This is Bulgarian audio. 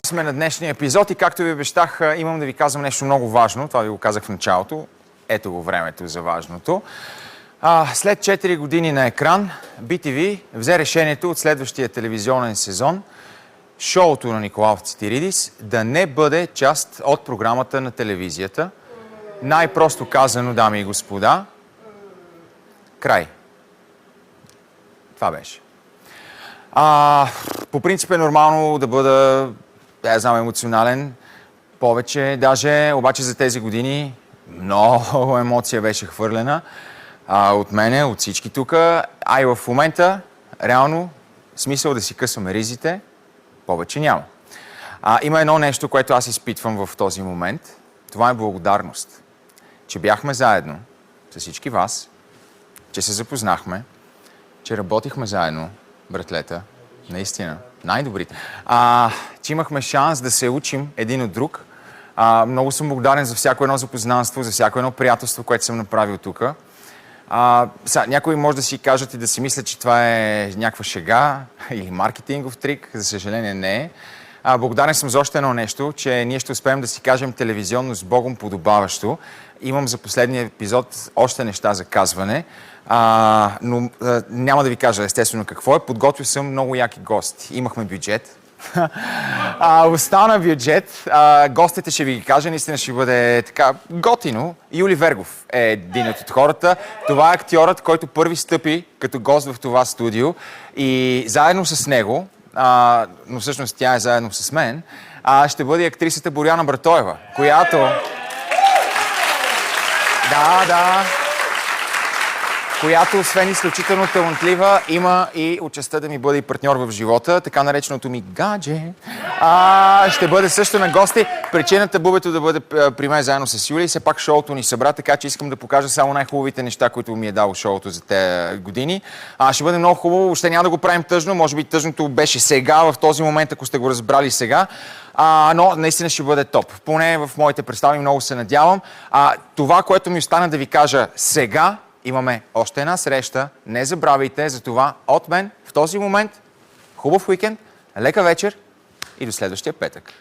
сме на днешния епизод и както ви обещах, имам да ви казвам нещо много важно. Това ви го казах в началото. Ето го времето за важното. След 4 години на екран, BTV взе решението от следващия телевизионен сезон шоуто на Николаус Цитиридис да не бъде част от програмата на телевизията. Най-просто казано, дами и господа, край. Това беше. По принцип е нормално да бъда, емоционален повече даже, обаче за тези години много емоция беше хвърлена от мене, от всички тук, и в момента реално смисъл да си късваме ризите повече няма. Има едно нещо, което аз изпитвам в този момент. Това е благодарност. Че бяхме заедно с всички вас, че се запознахме, че работихме заедно, братлета, наистина, най-добрите. Че имахме шанс да се учим един от друг. Много съм благодарен за всяко едно запознанство, за всяко едно приятелство, което съм направил тук. Някои може да си кажат и да си мислят, че това е някаква шега или маркетингов трик. За съжаление не е. Благодарен съм за още едно нещо, че ние ще успеем да си кажем телевизионно с Богом подобаващо. Имам за последния епизод още неща за казване, но няма да ви кажа естествено какво е. Подготвил съм много яки гости. Имахме бюджет. Остана бюджет. Гостите ще ви ги кажа, наистина ще бъде така готино. Юли Вергов е един от хората. Това е актьорът, който първи стъпи като гост в това студио и заедно с него, но всъщност тя е заедно с мен, ще бъде актрисата Боряна Братоева, която... която освен изключително талантлива, има и участта да ми бъде и партньор в живота, така нареченото ми гадже. Ще бъде също на гости. Причината Бубето да бъде при мен заедно с Юли, все пак шоуто ни събра, така че искам да покажа само най-хубавите неща, които ми е дало шоуто за тези години. Ще бъде много хубаво, още няма да го правим тъжно, може би тъжното беше сега, в този момент, ако сте го разбрали сега. Но наистина ще бъде топ. Поне в моите представи много се надявам. Това, което ми остана да ви кажа сега, имаме още една среща. Не забравяйте за това от мен в този момент. Хубав уикенд, лека вечер и до следващия петък.